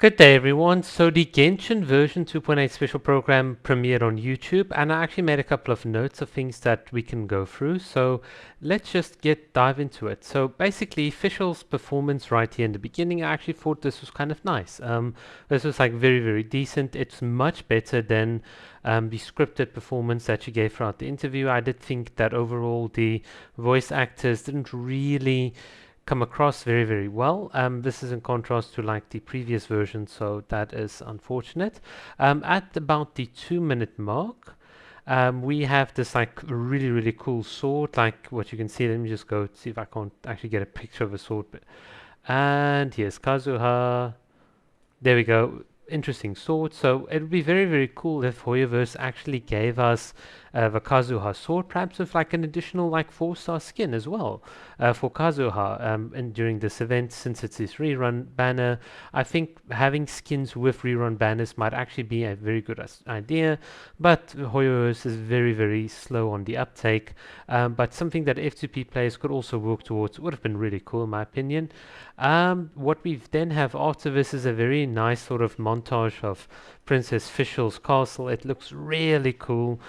Good day everyone. So the Genshin version 2.8 special program premiered on YouTube, and I actually made a couple of notes of things that we can go through. So let's just dive into it. So basically Fischl's performance right here in the beginning, I actually thought this was kind of nice. This was like very decent. It's much better than the scripted performance that she gave throughout the interview. I did think that overall the voice actors didn't really come across very well. This is in contrast to like the previous version, so that is unfortunate. At about the 2 minute mark, we have this like really cool sword, like what you can see. Let me just go see if I can't actually get a picture of a sword. And here's Kazuha. There we go. Interesting sword. So it would be very cool if Hoyoverse actually gave us the Kazuha sword, perhaps with like an additional like 4-star skin as well for Kazuha. And during this event, since it's his rerun banner, I think having skins with rerun banners might actually be a very good idea. But Hoyoverse is very slow on the uptake. But something that F2P players could also work towards would have been really cool in my opinion. What we then have after this is a very nice sort of montage of Princess Fischl's castle. It looks really cool.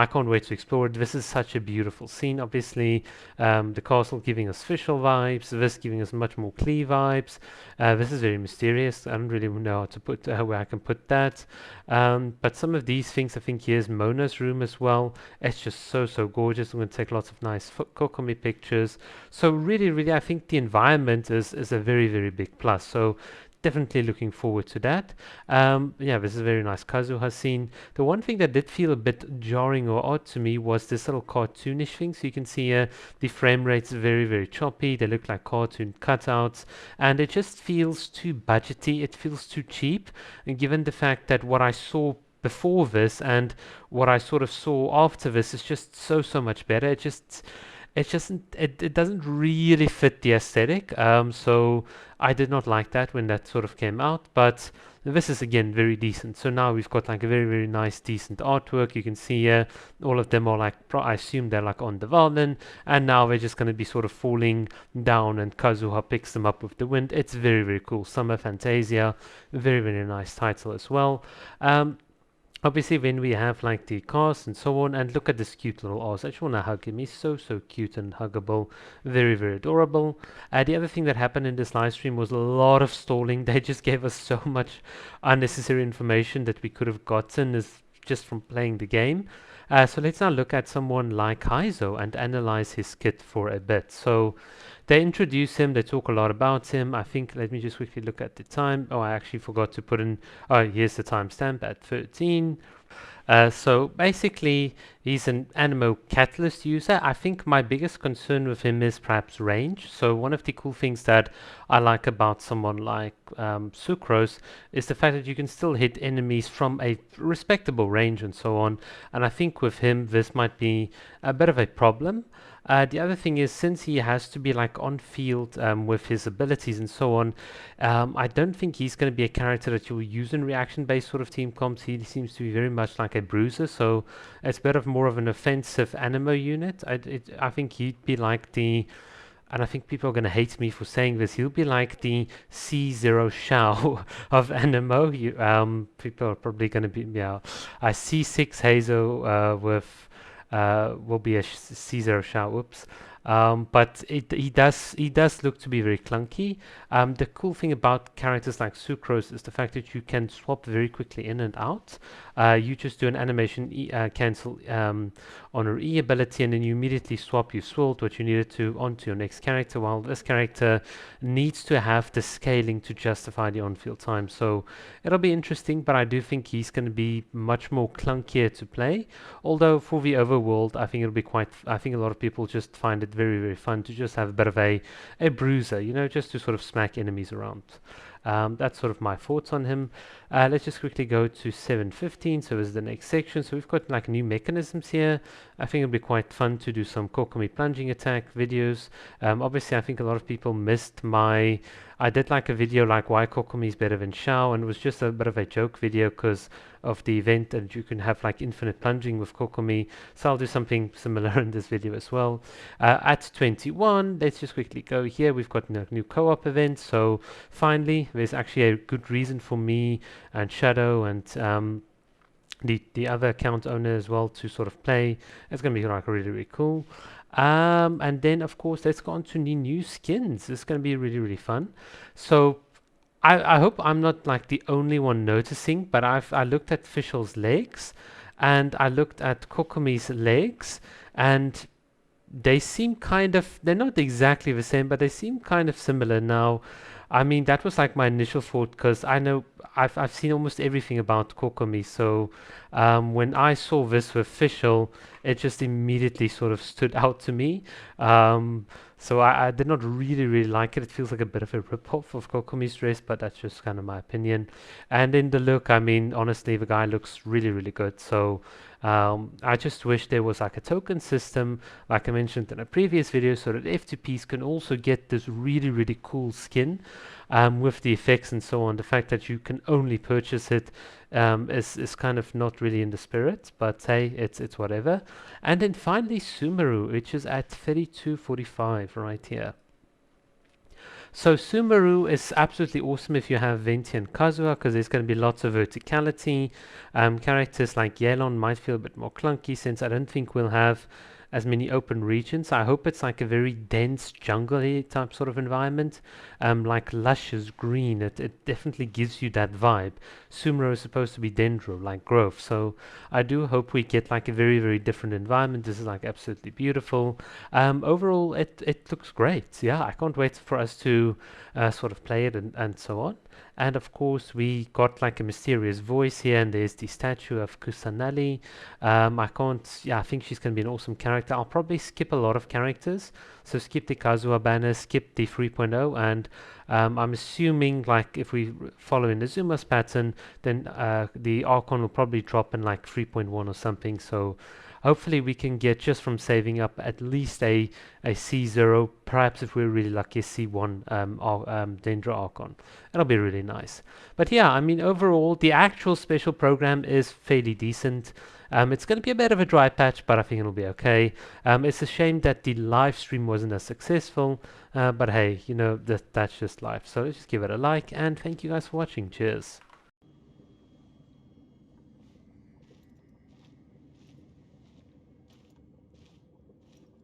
I can't wait to explore it. This is such a beautiful scene. Obviously, the castle giving us Fischl vibes, this giving us much more Klee vibes. This is very mysterious. I don't really know how to put where I can put that. But some of these things, I think here's Mona's room as well. It's just so gorgeous. I'm going to take lots of nice Kokomi pictures. So really, I think the environment is a very big plus. So definitely looking forward to that. Yeah, this is a very nice Kazuha scene. The one thing that did feel a bit jarring or odd to me was this little cartoonish thing. So you can see the frame rate's very choppy. They look like cartoon cutouts, and it just feels too budgety. It feels too cheap. And given the fact that what I saw before this and what I sort of saw after this is just so much better. It doesn't really fit the aesthetic. So I did not like that when that sort of came out, but this is again very decent. So now we've got like a very nice decent artwork. You can see here all of them are like I assume they're like on development, and now they're just going to be sort of falling down and Kazuha picks them up with the wind. It's very cool. Summer Fantasia, very nice title as well. Obviously, when we have like the cast and so on, and look at this cute little ass. I just want to hug him. He's so cute and huggable. Very adorable. The other thing that happened in this live stream was a lot of stalling. They just gave us so much unnecessary information that we could have gotten just from playing the game. So let's now look at someone like Kaizo and analyze his kit for a bit. So they introduce him, they talk a lot about him. I think, let me just quickly look at the time. Oh, I actually forgot to put in, oh, here's the timestamp at 13. So basically, he's an Anemo Catalyst user. I think my biggest concern with him is perhaps range. So one of the cool things that I like about someone like Sucrose is the fact that you can still hit enemies from a respectable range and so on. And I think with him, this might be a bit of a problem. The other thing is, since he has to be like on field with his abilities and so on, I don't think he's going to be a character that you'll use in reaction-based sort of team comps. He seems to be very much like a bruiser, so it's a bit of more of an offensive Anemo unit. I think he'd be like the, and I think people are going to hate me for saying this, he'll be like the C0 Shao of Anemo. People are probably going to be, yeah, a C6 Hazo with will be a Caesar Shao. Whoops. But he does look to be very clunky. The cool thing about characters like Sucrose is the fact that you can swap very quickly in and out. You just do an animation cancel on her E ability, and then you immediately swap your sword, what you needed to, onto your next character, while this character needs to have the scaling to justify the on-field time. So it'll be interesting, but I do think he's going to be much more clunkier to play. Although for the overworld, I think it'll be quite, I think a lot of people just find it very fun to just have a bit of a bruiser, you know, just to sort of smack enemies around. That's sort of my thoughts on him. Let's just quickly go to 7:15. So this is the next section. So we've got like new mechanisms here. I think it'll be quite fun to do some Kokomi plunging attack videos. Obviously, I think a lot of people missed my, I did like a video like why Kokomi is better than Shao, and it was just a bit of a joke video because of the event, and you can have like infinite plunging with Kokomi. So I'll do something similar in this video as well. At 21, let's just quickly go here. We've got a new co-op event. So finally, There's actually a good reason for me and Shadow and the other account owner as well to sort of play. It's going to be like really, really cool. And then, of course, let's go on to the new skins. It's going to be really, really fun. So I hope I'm not like the only one noticing, but I looked at Fischl's legs and I looked at Kokomi's legs, and they seem kind of, they're not exactly the same, but they seem kind of similar. Now, I mean, that was like my initial thought because I know I've seen almost everything about Kokomi. So when I saw this with Fischl, it just immediately sort of stood out to me. So I did not really, really like it. It feels like a bit of a rip-off of Kokomi's dress, but that's just kind of my opinion. And in the look, I mean, honestly, the guy looks really, really good. So I just wish there was like a token system, like I mentioned in a previous video, so that F2Ps can also get this really, really cool skin with the effects and so on. The fact that you can only purchase it is kind of not really in the spirit, but hey, it's whatever. And then finally Sumeru, which is at 32.45 right here. So Sumeru is absolutely awesome if you have Venti and Kazuha, because there's going to be lots of verticality. Characters like Yelan might feel a bit more clunky since I don't think we'll have as many open regions. I hope it's like a very dense jungle type sort of environment, like luscious green. It definitely gives you that vibe. Sumeru is supposed to be dendro, like growth. So I do hope we get like a very, very different environment. This is like absolutely beautiful. Overall, it looks great. Yeah, I can't wait for us to sort of play it and so on. And of course, we got like a mysterious voice here, and there's the statue of Kusanali. I can't, yeah, I think she's going to be an awesome character. I'll probably skip a lot of characters. So skip the Kazuha banner, skip the 3.0, and I'm assuming like if we follow in the Zuma's pattern, then the Archon will probably drop in like 3.1 or something. So hopefully we can get, just from saving up, at least a C0, perhaps if we're really lucky, a C1 Dendro Archon. That'll be really nice. But yeah, I mean, overall, the actual special program is fairly decent. It's going to be a bit of a dry patch, but I think it'll be okay. It's a shame that the live stream wasn't as successful, but hey, you know, that's just life. So let's just give it a like, and thank you guys for watching. Cheers.